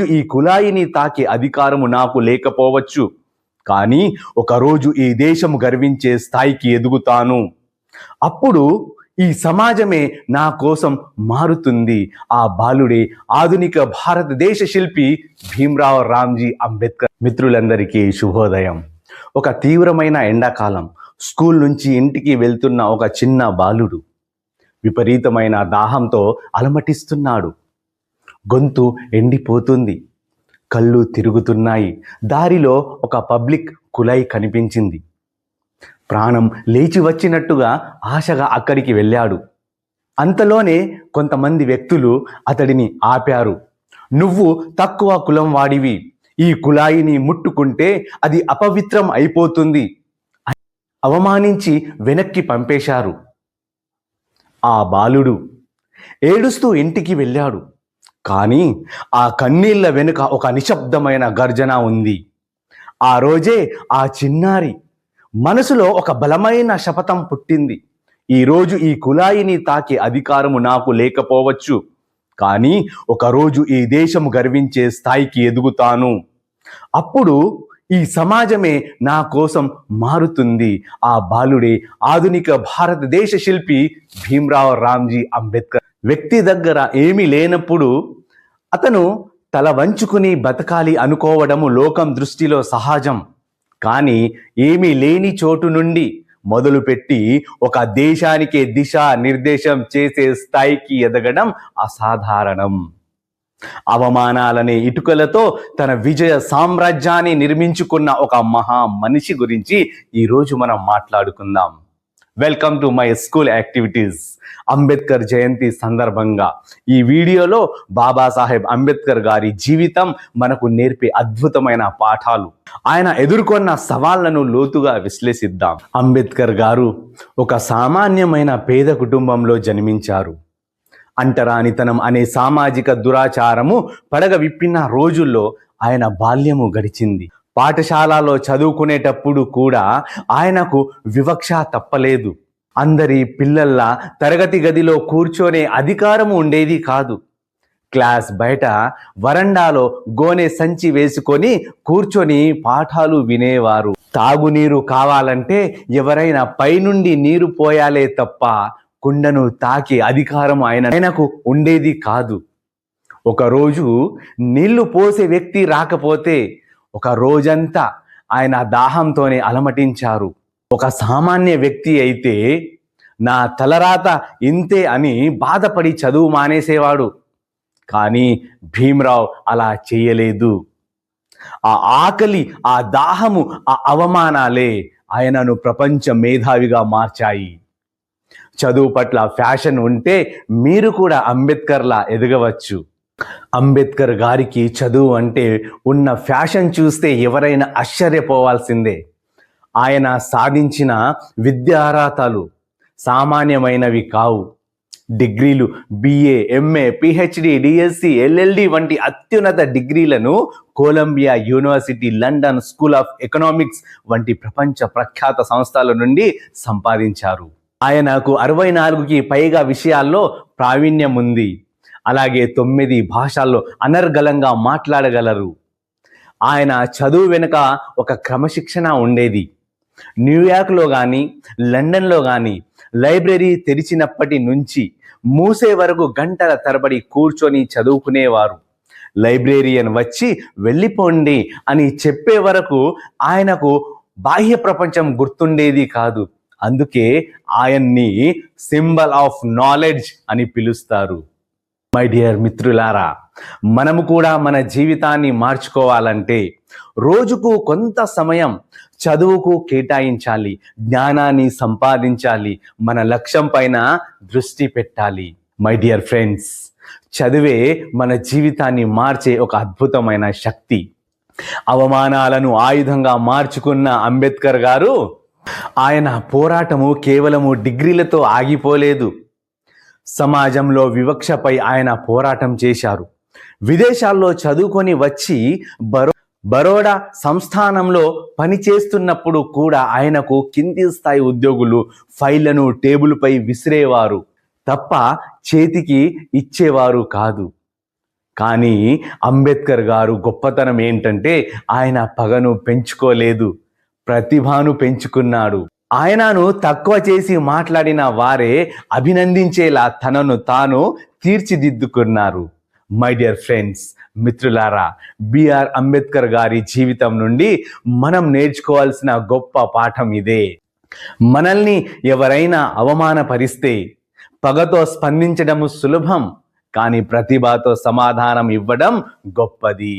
ఒకరోజు ఈ కులాయిని తాకే అధికారము నాకు లేకపోవచ్చు, కానీ ఒకరోజు ఈ దేశము గర్వించే స్థాయికి ఎదుగుతాను. అప్పుడు ఈ సమాజమే నా కోసం మారుతుంది. ఆ బాలుడే ఆధునిక భారతదేశ శిల్పి భీమ్రావ్ రామ్జీ అంబేద్కర్. మిత్రులందరికీ శుభోదయం. ఒక తీవ్రమైన ఎండాకాలం. స్కూల్ నుంచి ఇంటికి వెళ్తున్న ఒక చిన్న బాలుడు విపరీతమైన దాహంతో అలమటిస్తున్నాడు. గొంతు ఎండిపోతుంది, కళ్ళు తిరుగుతున్నాయి. దారిలో ఒక పబ్లిక్ కుళాయి కనిపించింది. ప్రాణం లేచి వచ్చినట్టుగా ఆశగా అక్కడికి వెళ్ళాడు. అంతలోనే కొంతమంది వ్యక్తులు అతడిని ఆపారు. నువ్వు తక్కువ కులం వాడివి, ఈ కుళాయిని ముట్టుకుంటే అది అపవిత్రం అయిపోతుంది అని అవమానించి వెనక్కి పంపేశారు. ఆ బాలుడు ఏడుస్తూ ఇంటికి వెళ్ళాడు. కానీ ఆ కన్నీళ్ల వెనుక ఒక నిశ్శబ్దమైన గర్జన ఉంది. ఆ రోజే ఆ చిన్నారి మనసులో ఒక బలమైన శపథం పుట్టింది. ఈరోజు ఈ కుళాయిని తాకే అధికారము నాకు లేకపోవచ్చు, కానీ ఒకరోజు ఈ దేశము గర్వించే స్థాయికి ఎదుగుతాను. అప్పుడు ఈ సమాజమే నా కోసం మారుతుంది. ఆ బాలుడే ఆధునిక భారతదేశ శిల్పి భీమ్రావ్ రామ్జీ అంబేద్కర్. వ్యక్తి దగ్గర ఏమీ లేనప్పుడు అతను తల వంచుకుని బతకాలి అనుకోవడము లోకం దృష్టిలో సహజం. కానీ ఏమీ లేని చోటు నుండి మొదలుపెట్టి ఒక దేశానికే దిశా నిర్దేశం చేసే స్థాయికి ఎదగడం అసాధారణం. అవమానాలనే ఇటుకలతో తన విజయ సామ్రాజ్యాన్ని నిర్మించుకున్న ఒక మహా మనిషి గురించి ఈరోజు మనం మాట్లాడుకుందాం. Welcome to my school activities. Ambedkar Jayanti సందర్భంగా ఈ వీడియోలో బాబాసాహెబ్ అంబేద్కర్ గారి జీవితం మనకు నేర్పే అద్భుతమైన పాఠాలు, ఆయన ఎదుర్కొన్న సవాళ్లను లోతుగా విశ్లేషిద్దాం. అంబేద్కర్ గారు ఒక సామాన్యమైన పేద కుటుంబంలో జన్మించారు. అంటరానితనం అనే సామాజిక దురాచారము పడగ విప్పిన రోజుల్లో ఆయన బాల్యము గడిచింది. పాఠశాలలో చదువుకునేటప్పుడు కూడా ఆయనకు వివక్ష తప్పలేదు. అందరి పిల్లల్లా తరగతి గదిలో కూర్చొనే అధికారము ఉండేది కాదు. క్లాస్ బయట వరండాలో గోనె సంచి వేసుకొని కూర్చొని పాఠాలు వినేవారు. తాగునీరు కావాలంటే ఎవరైనా పైనుండి నీరు పోయాలే తప్ప కుండను తాకే అధికారం ఆయనకు ఉండేది కాదు. ఒకరోజు నీళ్లు పోసే వ్యక్తి రాకపోతే ఒక రోజంతా ఆయన దాహంతోనే అలమటించారు. ఒక సామాన్య వ్యక్తి అయితే నా తలరాత ఇంతే అని బాధపడి చదువు మానేసేవాడు. కానీ భీమ్రావ్ అలా చేయలేదు. ఆ ఆకలి, ఆ దాహము, ఆ అవమానాలే ఆయనను ప్రపంచ మేధావిగా మార్చాయి. చదువు పట్ల ఫ్యాషన్ ఉంటే మీరు కూడా అంబేద్కర్లా ఎదగవచ్చు. అంబేద్కర్ గారికి చదువు అంటే ఉన్న ఫ్యాషన్ చూస్తే ఎవరైనా ఆశ్చర్యపోవాల్సిందే. ఆయన సాధించిన విద్యార్హతలు సామాన్యమైనవి కావు. డిగ్రీలు, BA, MA, PhD, DSc, LLD వంటి అత్యున్నత డిగ్రీలను Columbia University, London School of Economics వంటి ప్రపంచ ప్రఖ్యాత సంస్థల నుండి సంపాదించారు. ఆయనకు 64కి పైగా విషయాల్లో ప్రావీణ్యం ఉంది. అలాగే 9 భాషల్లో అనర్గళంగా మాట్లాడగలరు. ఆయన చదువు వెనుక ఒక క్రమశిక్షణ ఉండేది. న్యూయార్క్లో కానీ, లండన్లో కానీ లైబ్రరీ తెరిచినప్పటి నుంచి మూసే వరకు గంటల తరబడి కూర్చొని చదువుకునేవారు. లైబ్రేరియన్ వచ్చి వెళ్ళిపోండి అని చెప్పే వరకు ఆయనకు బాహ్య ప్రపంచం గుర్తుండేది కాదు. అందుకే ఆయన్ని సింబల్ ఆఫ్ నాలెడ్జ్ అని పిలుస్తారు. మై డియర్ మిత్రులారా, మనము కూడా మన జీవితాన్ని మార్చుకోవాలంటే రోజుకు కొంత సమయం చదువుకు కేటాయించాలి. జ్ఞానాన్ని సంపాదించాలి. మన లక్ష్యం పైన దృష్టి పెట్టాలి. మై డియర్ ఫ్రెండ్స్, చదువే మన జీవితాన్ని మార్చే ఒక అద్భుతమైన శక్తి. అవమానాలను ఆయుధంగా మార్చుకున్న అంబేద్కర్ గారు, ఆయన పోరాటము కేవలము డిగ్రీలతో ఆగిపోలేదు. సమాజంలో వివక్షపై ఆయన పోరాటం చేశారు. విదేశాల్లో చదువుకొని వచ్చి బరోడా సంస్థానంలో పనిచేస్తున్నప్పుడు కూడా ఆయనకు కింది స్థాయి ఉద్యోగులు ఫైళ్లను టేబుల్పై విసిరేవారు తప్ప చేతికి ఇచ్చేవారు కాదు. కానీ అంబేద్కర్ గారు గొప్పతనం ఏంటంటే ఆయన పగను పెంచుకోలేదు, ప్రతిభను పెంచుకున్నాడు. ఆయనను తక్కువ చేసి మాట్లాడిన వారే అభినందించేలా తనను తాను తీర్చిదిద్దుకున్నారు. మై డియర్ ఫ్రెండ్స్, మిత్రులారా, బిఆర్ అంబేద్కర్ గారి జీవితం నుండి మనం నేర్చుకోవాల్సిన గొప్ప పాఠం ఇదే. మనల్ని ఎవరైనా అవమానపరిస్తే పగతో స్పందించడం సులభం, కానీ ప్రతిభతో సమాధానం ఇవ్వడం గొప్పది.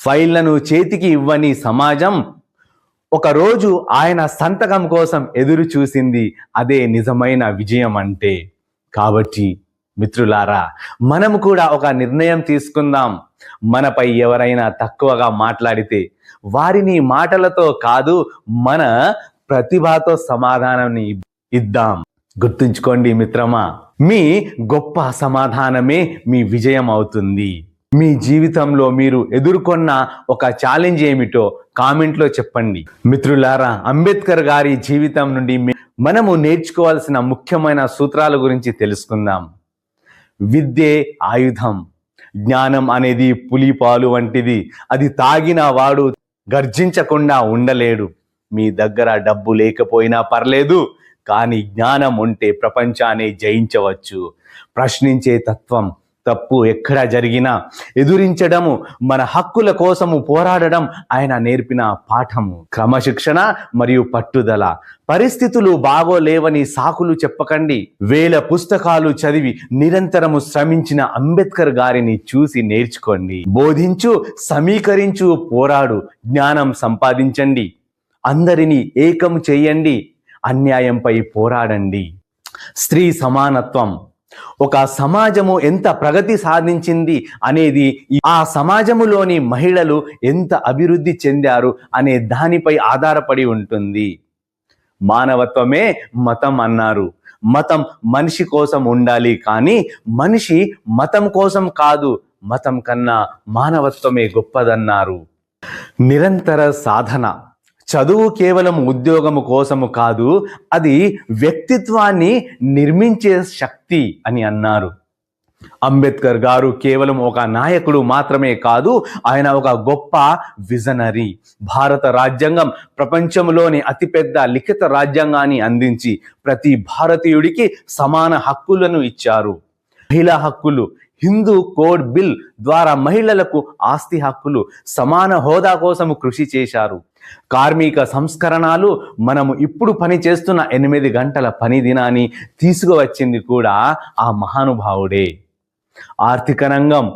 ఫైళ్లను చేతికి ఇవ్వని సమాజం ఒకరోజు ఆయన సంతకం కోసం ఎదురు చూసింది. అదే నిజమైన విజయం అంటే. కాబట్టి మిత్రులారా, మనము కూడా ఒక నిర్ణయం తీసుకుందాం. మనపై ఎవరైనా తక్కువగా మాట్లాడితే వారిని మాటలతో కాదు, మన ప్రతిభతో సమాధానాన్ని ఇద్దాం. గుర్తుంచుకోండి మిత్రమా, మీ గొప్ప సమాధానమే మీ విజయం అవుతుంది. మీ జీవితంలో మీరు ఎదుర్కొన్న ఒక ఛాలెంజ్ ఏమిటో కామెంట్లో చెప్పండి. మిత్రులారా, అంబేద్కర్ గారి జీవితం నుండి మనము నేర్చుకోవాల్సిన ముఖ్యమైన సూత్రాల గురించి తెలుసుకుందాం. విద్యే ఆయుధం. జ్ఞానం అనేది పులిపాలు వంటిది. అది తాగిన వాడు గర్జించకుండా ఉండలేడు. మీ దగ్గర డబ్బు లేకపోయినా పర్లేదు, కానీ జ్ఞానం ఉంటే ప్రపంచాన్ని జయించవచ్చు. ప్రశ్నించే తత్వం, తప్పు ఎక్కడ జరిగినా ఎదురించడము, మన హక్కుల కోసము పోరాడడం ఆయన నేర్పిన పాఠము. క్రమశిక్షణ మరియు పట్టుదల. పరిస్థితులు బాగోలేవని సాకులు చెప్పకండి. వేల పుస్తకాలు చదివి నిరంతరము శ్రమించిన అంబేద్కర్ గారిని చూసి నేర్చుకోండి. బోధించు, సమీకరించు, పోరాడు, జ్ఞానం సంపాదించండి. అందరినీ ఏకం చేయండి, అన్యాయంపై పోరాడండి. స్త్రీ సమానత్వం. ఒక సమాజము ఎంత ప్రగతి సాధించింది అనేది ఆ సమాజములోని మహిళలు ఎంత అభివృద్ధి చెందారు అనే దానిపై ఆధారపడి ఉంటుంది. మానవత్వమే మతం అన్నారు. మతం మనిషి కోసం ఉండాలి, కానీ మనిషి మతం కోసం కాదు. మతం కన్నా మానవత్వమే గొప్పదన్నారు. నిరంతర సాధన. చదువు కేవలం ఉద్యోగము కోసము కాదు, అది వ్యక్తిత్వాన్ని నిర్మించే శక్తి అని అన్నారు. అంబేద్కర్ గారు కేవలం ఒక నాయకుడు మాత్రమే కాదు, ఆయన ఒక గొప్ప విజనరీ. భారత రాజ్యాంగం ప్రపంచంలోని అతిపెద్ద లిఖిత రాజ్యాంగాన్ని అందించి ప్రతి భారతీయుడికి సమాన హక్కులను ఇచ్చారు. మహిళా హక్కులు. హిందూ కోడ్ బిల్ ద్వారా మహిళలకు ఆస్తి హక్కులు, సమాన హోదా కోసం కృషి చేశారు. కార్మిక సంస్కరణలు. మనము ఇప్పుడు పని చేస్తున్న 8 గంటల పని దినాన్ని తీసుకువచ్చింది కూడా ఆ మహానుభావుడే. ఆర్థిక రంగం.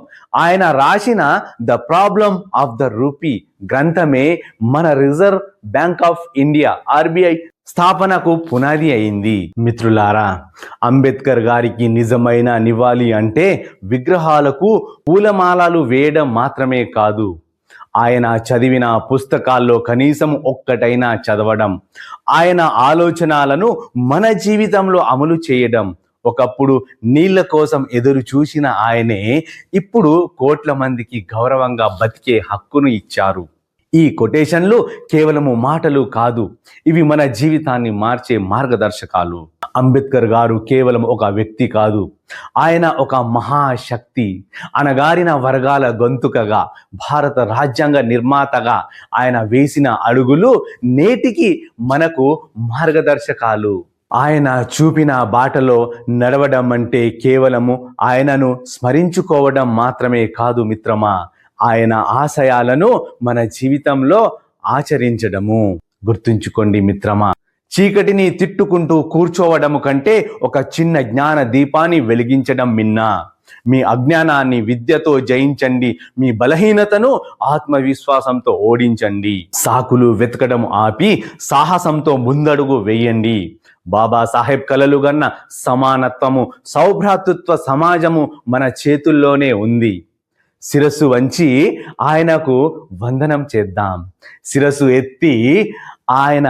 ఆయన రాసిన the problem of the rupee గ్రంథమే మన reserve bank of India RBI స్థాపనకు పునాది అయింది. మిత్రులారా, అంబేద్కర్ గారికి నిజమైన నివాళి అంటే విగ్రహాలకు పూలమాలలు వేయడం మాత్రమే కాదు, ఆయన చదివిన పుస్తకాల్లో కనీసం ఒక్కటైనా చదవడం, ఆయన ఆలోచనలను మన జీవితంలో అమలు చేయడం. ఒకప్పుడు నీళ్ల కోసం ఎదురు చూసిన ఆయనే ఇప్పుడు కోట్ల మందికి గౌరవంగా బతికే హక్కును ఇచ్చారు. ఈ కొటేషన్లు కేవలము మాటలు కాదు, ఇవి మన జీవితాన్ని మార్చే మార్గదర్శకాలు. అంబేద్కర్ గారు కేవలం ఒక వ్యక్తి కాదు, ఆయన ఒక మహాశక్తి. అణగారిన వర్గాల గొంతుకగా, భారత రాజ్యాంగ నిర్మాతగా ఆయన వేసిన అడుగులు నేటికి మనకు మార్గదర్శకాలు. ఆయన చూపిన బాటలో నడవడం అంటే కేవలము ఆయనను స్మరించుకోవడం మాత్రమే కాదు మిత్రమా, ఆయన ఆశయాలను మన జీవితంలో ఆచరించడము. గుర్తుంచుకోండి మిత్రమా, చీకటిని తిట్టుకుంటూ కూర్చోవడం కంటే ఒక చిన్న జ్ఞాన దీపాన్ని వెలిగించడం మిన్నా. మీ అజ్ఞానాన్ని విద్యతో జయించండి, మీ బలహీనతను ఆత్మవిశ్వాసంతో ఓడించండి. సాకులు వెతకడం ఆపి సాహసంతో ముందడుగు వేయండి. బాబాసాహెబ్ కలలుగన్న సమానత్వము, సౌభ్రాతృత్వ సమాజము మన చేతుల్లోనే ఉంది. శిరస్సు వంచి ఆయనకు వందనం చేద్దాం. శిరస్సు ఎత్తి ఆయన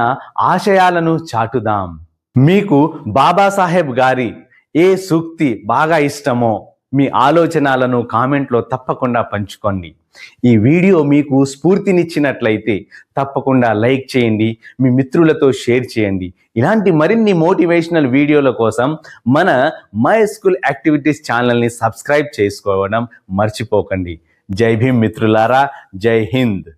ఆశయాలను చాటుదాం. మీకు బాబాసాహెబ్ గారి ఏ సూక్తి బాగా ఇష్టమో మీ ఆలోచనలను కామెంట్లో తప్పకుండా పంచుకోండి. ఈ వీడియో మీకు స్ఫూర్తినిచ్చినట్లయితే తప్పకుండా లైక్ చేయండి, మీ మిత్రులతో షేర్ చేయండి. ఇలాంటి మరిన్ని మోటివేషనల్ వీడియోల కోసం మన మై స్కూల్ యాక్టివిటీస్ ఛానల్ని సబ్స్క్రైబ్ చేసుకోవడం మర్చిపోకండి. జై భీమ్ మిత్రులారా, జై హింద్.